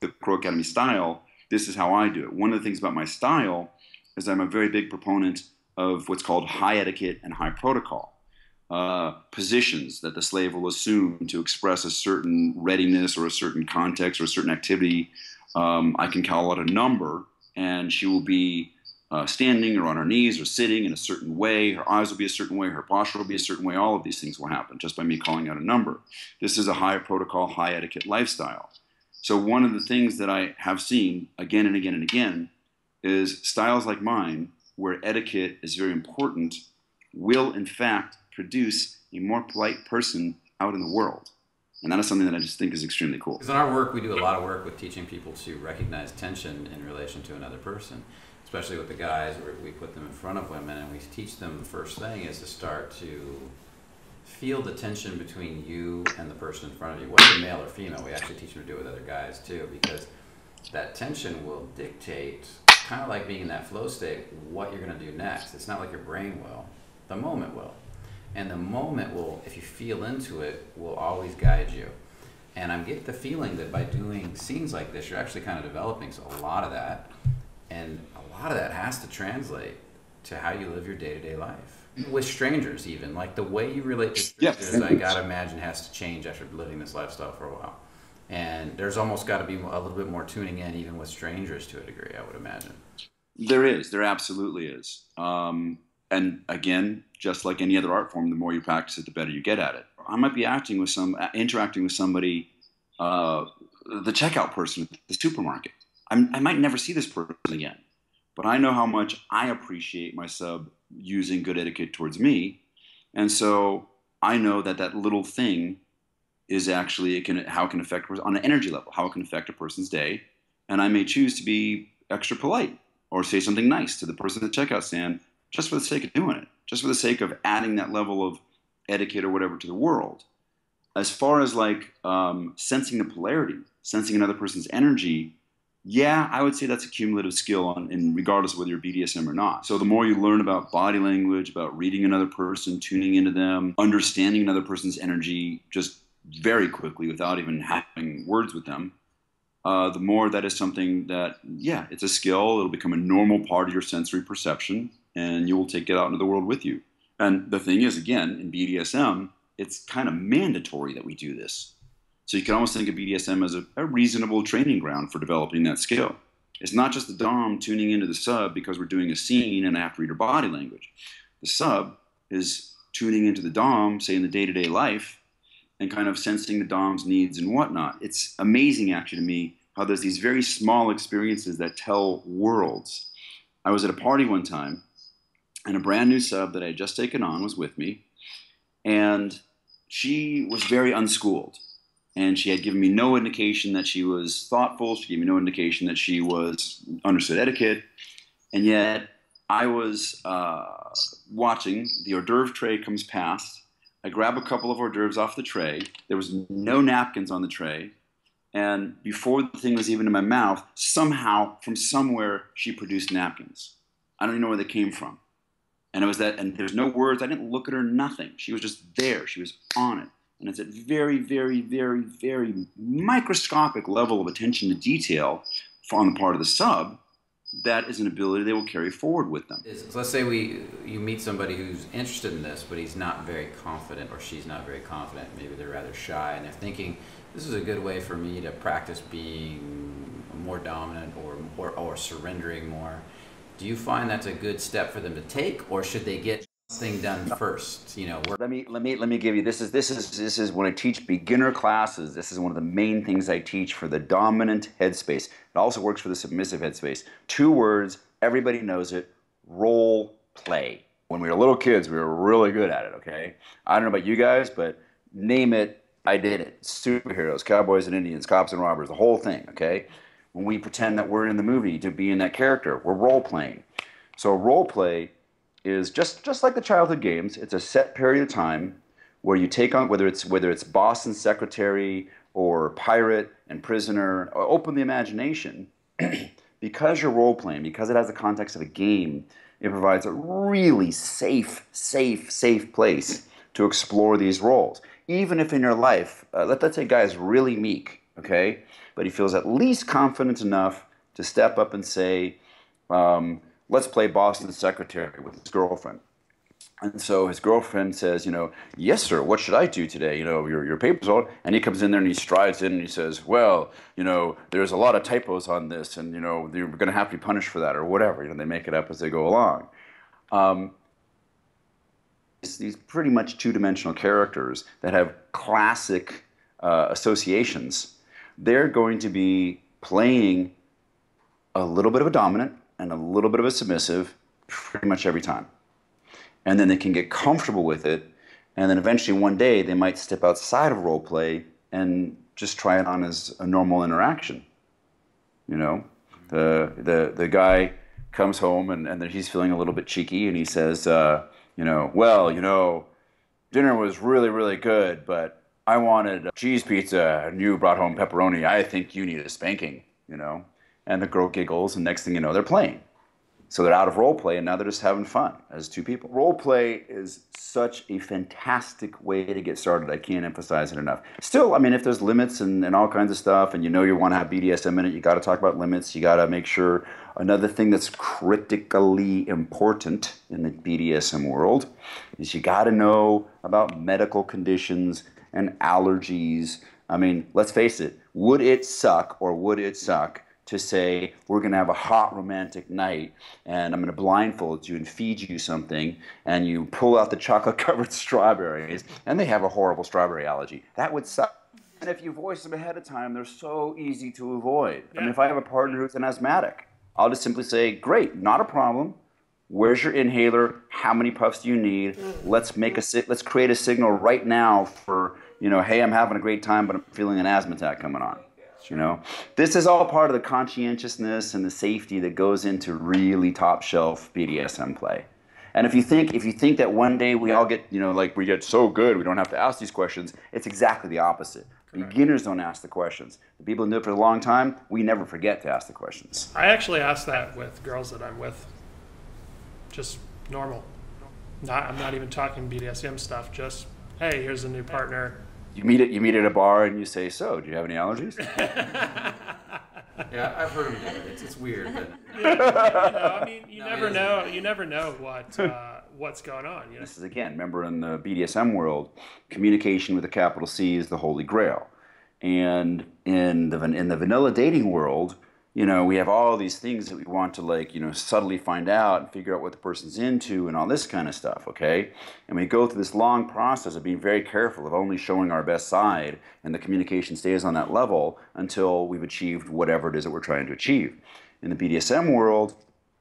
the Crow Academy style, this is how I do it. One of the things about my style is I'm a very big proponent of what's called high etiquette and high protocol. Positions that the slave will assume to express a certain readiness or a certain context or a certain activity. I can call out a number, and she will be standing or on her knees or sitting in a certain way. Her eyes will be a certain way. Her posture will be a certain way. All of these things will happen just by me calling out a number. This is a high protocol, high etiquette lifestyle. So one of the things that I have seen again and again and again is styles like mine, where etiquette is very important, will in fact produce a more polite person out in the world. And that is something that I just think is extremely cool. Because in our work, we do a lot of work with teaching people to recognize tension in relation to another person, especially with the guys where we put them in front of women and we teach them the first thing is to start to feel the tension between you and the person in front of you, whether male or female. We actually teach them to do it with other guys too, because that tension will dictate, kind of like being in that flow state, what you're going to do next. It's not like your brain will, the moment will. And the moment will, if you feel into it, will always guide you. And I'm getting the feeling that by doing scenes like this, you're actually kind of developing a lot of that. And a lot of that has to translate to how you live your day-to-day life. With strangers even, like the way you relate to strangers, I gotta imagine has to change after living this lifestyle for a while. And there's almost got to be a little bit more tuning in even with strangers to a degree, I would imagine. There absolutely is. And again, just like any other art form, the more you practice it, the better you get at it. I might be interacting with somebody, the checkout person at the supermarket. I might never see this person again, but I know how much I appreciate my sub using good etiquette towards me. And so I know that that little thing is actually, how it can affect, on an energy level, how it can affect a person's day. And I may choose to be extra polite or say something nice to the person at the checkout stand just for the sake of doing it, just for the sake of adding that level of etiquette or whatever to the world. As far as like sensing the polarity, sensing another person's energy, yeah, I would say that's a cumulative skill in regardless of whether you're BDSM or not. So the more you learn about body language, about reading another person, tuning into them, understanding another person's energy just very quickly without even having words with them, the more that is something that, yeah, it's a skill. It'll become a normal part of your sensory perception, and you will take it out into the world with you. And the thing is, again, in BDSM, it's kind of mandatory that we do this. So you can almost think of BDSM as a reasonable training ground for developing that skill. It's not just the Dom tuning into the sub because we're doing a scene and I have to read her body language. The sub is tuning into the Dom, say in the day-to-day life, and kind of sensing the Dom's needs and whatnot. It's amazing, actually, to me, how there's these very small experiences that tell worlds. I was at a party one time, and a brand new sub that I had just taken on was with me, and she was very unschooled. And she had given me no indication that she was thoughtful. She gave me no indication that she understood etiquette. And yet I was watching. The hors d'oeuvre tray comes past. I grab a couple of hors d'oeuvres off the tray. There was no napkins on the tray. And before the thing was even in my mouth, somehow, from somewhere, she produced napkins. I don't even know where they came from. And it was that, and there's no words. I didn't look at her, nothing. She was just there. She was on it. And it's a very, very, very, very microscopic level of attention to detail on the part of the sub that is an ability they will carry forward with them. So let's say you meet somebody who's interested in this, but he's not very confident, or she's not very confident. Maybe they're rather shy, and they're thinking, this is a good way for me to practice being more dominant or surrendering more. Do you find that's a good step for them to take, or should they get thing done first? Let me give you, this is when I teach beginner classes, this is one of the main things I teach for the dominant headspace. It also works for the submissive headspace. 2 words, everybody knows it: role play. When we were little kids, we were really good at it, okay? I don't know about you guys, but name it, I did it. Superheroes, cowboys and Indians, cops and robbers, the whole thing, okay? When we pretend that we're in the movie to be in that character, we're role-playing. So role play is just like the childhood games. It's a set period of time where you take on, whether it's boss and secretary or pirate and prisoner, or open the imagination. Because you're role playing, because it has the context of a game, it provides a really safe place to explore these roles. Even if in your life, let's say a guy is really meek, okay, but he feels at least confident enough to step up and say, let's play boss and secretary with his girlfriend. And so his girlfriend says, yes, sir, what should I do today? Your paper's all. And he comes in there and he strides in and he says, well, there's a lot of typos on this and, you're going to have to be punished for that or whatever. They make it up as they go along. These pretty much two-dimensional characters that have classic associations, they're going to be playing a little bit of a dominant and a little bit of a submissive pretty much every time. And then they can get comfortable with it, and then eventually one day they might step outside of role play and just try it on as a normal interaction. The guy comes home and then he's feeling a little bit cheeky and he says, dinner was really, really good, but I wanted cheese pizza and you brought home pepperoni. I think you need a spanking, And the girl giggles, and next thing you know, they're playing. So they're out of role play, and now they're just having fun as two people. Role play is such a fantastic way to get started. I can't emphasize it enough. Still, if there's limits and all kinds of stuff, and you want to have BDSM in it, you got to talk about limits. You got to make sure. Another thing that's critically important in the BDSM world is you got to know about medical conditions and allergies. Let's face it. Would it suck to say, we're going to have a hot romantic night and I'm going to blindfold you and feed you something and you pull out the chocolate-covered strawberries and they have a horrible strawberry allergy? That would suck. And if you voice them ahead of time, they're so easy to avoid. Yeah. If I have a partner who's an asthmatic, I'll just simply say, great, not a problem. Where's your inhaler? How many puffs do you need? Let's create a signal right now for, hey, I'm having a great time, but I'm feeling an asthma attack coming on. This is all part of the conscientiousness and the safety that goes into really top shelf BDSM play. And if you think that one day we all get, we get so good we don't have to ask these questions, it's exactly the opposite. Correct. Beginners don't ask the questions. The people who do it for a long time, we never forget to ask the questions. I actually ask that with girls that I'm with. Just normal. I'm not even talking BDSM stuff. Just, hey, here's a new partner. You meet at a bar and you say, so, do you have any allergies? Yeah, I've heard of it. It's weird, but you never know what's going on. This is, again, remember in the BDSM world, communication with a capital C is the holy grail. And in the vanilla dating world, we have all these things that we want to subtly find out and figure out what the person's into and all this kind of stuff, okay? And we go through this long process of being very careful of only showing our best side, and the communication stays on that level until we've achieved whatever it is that we're trying to achieve. In the BDSM world,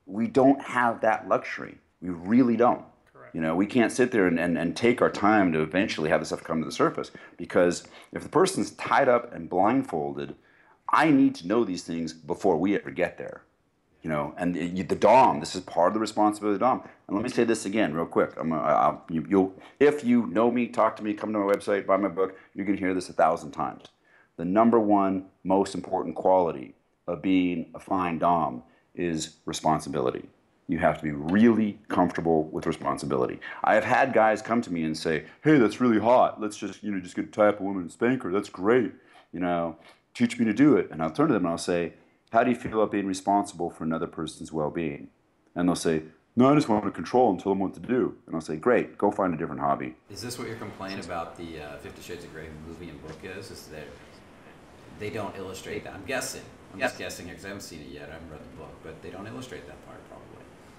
we don't have that luxury. We really don't. Correct. We can't sit there and take our time to eventually have this stuff come to the surface, because if the person's tied up and blindfolded, I need to know these things before we ever get there, And the Dom, this is part of the responsibility of the Dom. And let me say this again, real quick. If you know me, talk to me, come to my website, buy my book, you're going to hear this 1,000 times. The number one most important quality of being a fine Dom is responsibility. You have to be really comfortable with responsibility. I have had guys come to me and say, hey, that's really hot. Let's just get to tie up a woman and spank her. That's great. Teach me to do it. And I'll turn to them and I'll say, how do you feel about being responsible for another person's well-being? And they'll say, no, I just want to control and tell them what to do. And I'll say, great, go find a different hobby. Is this what your complaint about the 50 Shades of Grey movie and book is that they don't illustrate that? I'm guessing. I'm just guessing because I haven't seen it yet. I haven't read the book. But they don't illustrate that part probably.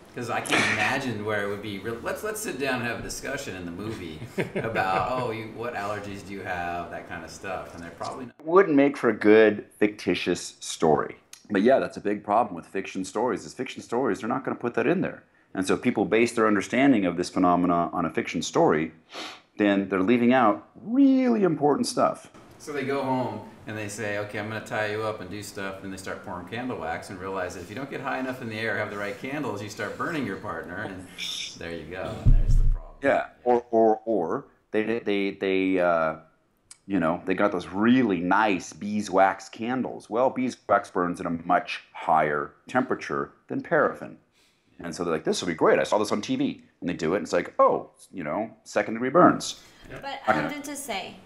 Because I can't imagine where it would be. Let's sit down and have a discussion in the movie about what allergies do you have, that kind of stuff, and they're probably not. It wouldn't make for a good fictitious story. But yeah, that's a big problem with fiction stories. Is fiction stories, they're not going to put that in there. And so if people base their understanding of this phenomena on a fiction story, then they're leaving out really important stuff. So they go home and they say, okay, I'm going to tie you up and do stuff, and they start pouring candle wax and realize that if you don't get high enough in the air, have the right candles, you start burning your partner, and there you go, and there's the problem. Yeah, or they got those really nice beeswax candles. Well, beeswax burns at a much higher temperature than paraffin. And so they're like, this will be great. I saw this on TV. And they do it, and it's like, oh, second-degree burns. But I wanted to say,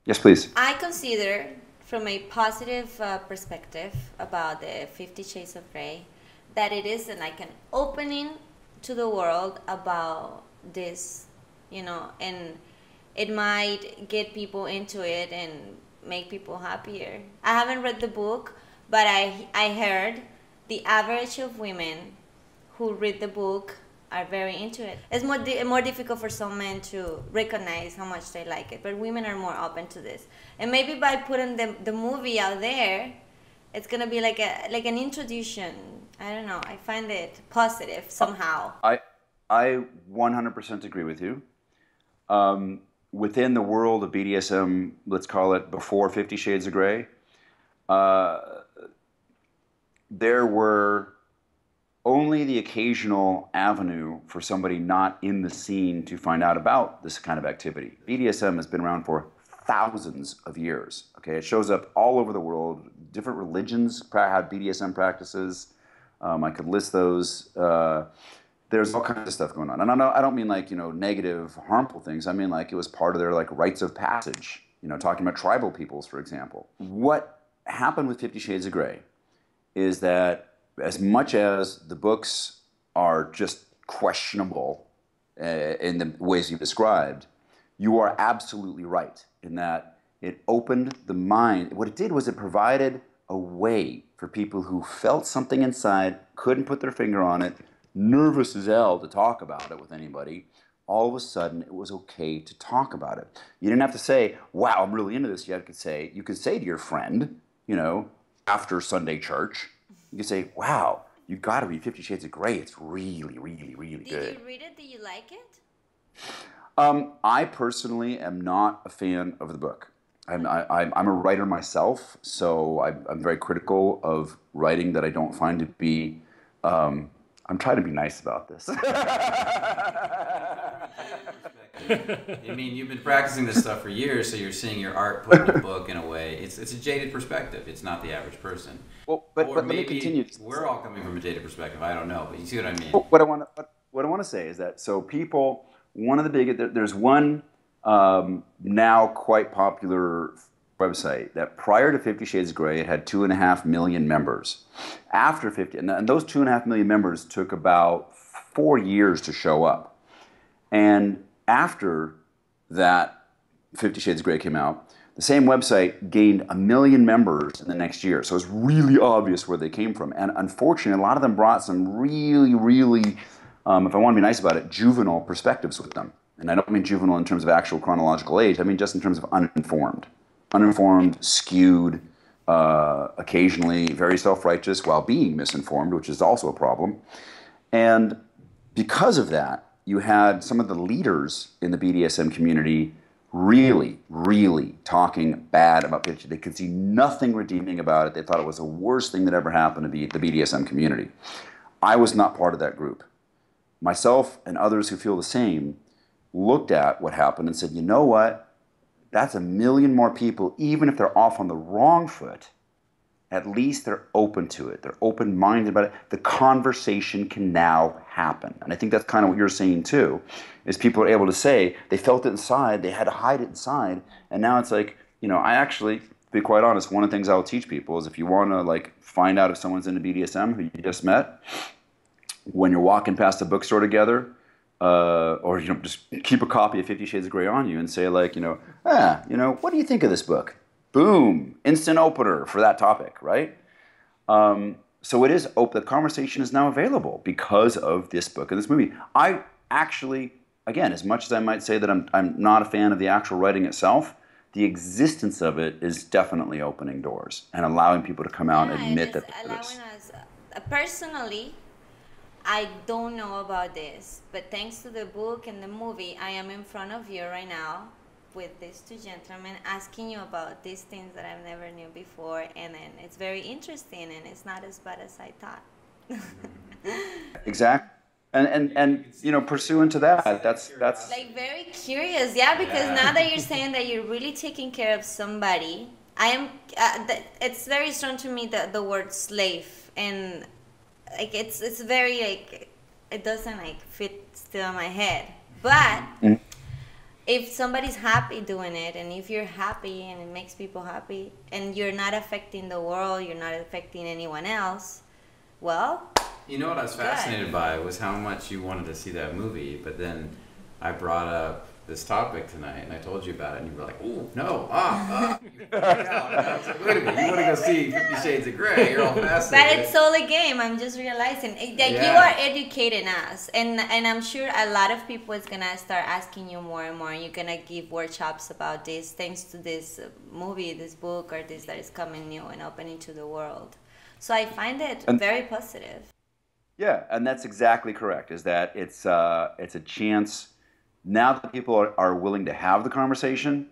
yes, please. I consider, from a positive perspective about the 50 Shades of Grey, that it is like an opening to the world about this, and it might get people into it and make people happier. I haven't read the book, but I heard the average of women who read the book are very into it. It's more difficult for some men to recognize how much they like it, but women are more open to this. And maybe by putting the movie out there, it's gonna be like an introduction. I don't know. I find it positive somehow. I 100% agree with you. Within the world of BDSM, let's call it before 50 Shades of Grey, there were only the occasional avenue for somebody not in the scene to find out about this kind of activity. BDSM has been around for thousands of years. Okay, it shows up all over the world. Different religions have BDSM practices. I could list those. There's all kinds of stuff going on, and I don't mean like negative, harmful things. I mean like it was part of their like rites of passage. Talking about tribal peoples, for example. What happened with 50 Shades of Grey is that as much as the books are just questionable in the ways you've described, you are absolutely right in that it opened the mind. What it did was it provided a way for people who felt something inside, couldn't put their finger on it, nervous as hell to talk about it with anybody. All of a sudden, it was okay to talk about it. You didn't have to say, wow, I'm really into this. You could say to your friend, after Sunday church, you could say, wow, you got to read 50 Shades of Grey. It's really, really, really good. Did you read it? Did you like it? I personally am not a fan of the book. I'm a writer myself, so I'm very critical of writing that I don't find to be... I'm trying to be nice about this. I mean, you've been practicing this stuff for years, so you're seeing your art put in a book in a way. It's a jaded perspective. It's not the average person. Well, but let me continue. We're all coming from a jaded perspective. I don't know, but you see what I mean. Well, what I want to say is that people. One of the big there's one now quite popular website that prior to 50 Shades of Grey, it had 2.5 million members. After 50, and those 2.5 million members took about 4 years to show up. And after that 50 Shades of Grey came out, the same website gained 1 million members in the next year. So it's really obvious where they came from. And unfortunately, a lot of them brought some really, really, if I want to be nice about it, juvenile perspectives with them. And I don't mean juvenile in terms of actual chronological age. I mean just in terms of uninformed. Uninformed, skewed, occasionally very self-righteous while being misinformed, which is also a problem. And because of that, you had some of the leaders in the BDSM community really, really talking bad about 50. They could see nothing redeeming about it. They thought it was the worst thing that ever happened to the BDSM community. I was not part of that group. Myself and others who feel the same looked at what happened and said, you know what? That's 1 million more people, even if they're off on the wrong foot. At least they're open to it. They're open-minded about it. The conversation can now happen. And I think that's kind of what you're saying too, is people are able to say, they felt it inside, they had to hide it inside, and now it's like, I actually, to be quite honest, one of the things I'll teach people is if you want to find out if someone's into BDSM who you just met, when you're walking past a bookstore together, or just keep a copy of 50 Shades of Grey on you and say what do you think of this book? Boom, instant opener for that topic, right? So it is open. The conversation is now available because of this book and this movie. I actually, again, as much as I might say that I'm not a fan of the actual writing itself, the existence of it is definitely opening doors and allowing people to come out and admit that they're this. Allowing us, personally, I don't know about this, but thanks to the book and the movie, I am in front of you right now with these two gentlemen asking you about these things that I've never knew before, and then it's very interesting, and it's not as bad as I thought. Exactly. And you know, pursuant to that, that's like very curious, yeah, because now that you're saying that you're really taking care of somebody, I am it's very strong to me, the word slave, and like it's very like it doesn't like fit still in my head, but if somebody's happy doing it, and if you're happy and it makes people happy, and you're not affecting the world, you're not affecting anyone else, well, you know what I was fascinated by was how much you wanted to see that movie, but then I brought up this topic tonight, and I told you about it, and you were like, "Oh no, You freaked out." And I was like, "Wait a minute, you want to go see 50 Shades of Grey? You're all fascinated." But it's all a game. I'm just realizing that you are educating us, and I'm sure a lot of people is gonna start asking you more and more. You're gonna give workshops about this, thanks to this movie, this book, or this that is coming new and opening to the world. So I find it very positive. Yeah, and that's exactly correct. Is that it's a chance now that people are willing to have the conversation.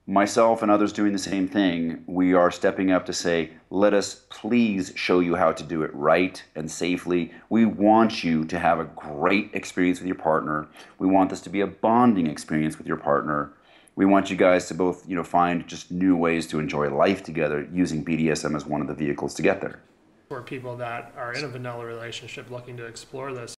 Myself and others doing the same thing, we are stepping up to say, let us please show you how to do it right and safely. We want you to have a great experience with your partner. We want this to be a bonding experience with your partner. We want you guys to both, you know, find just new ways to enjoy life together, using BDSM as one of the vehicles to get there. For people that are in a vanilla relationship looking to explore this,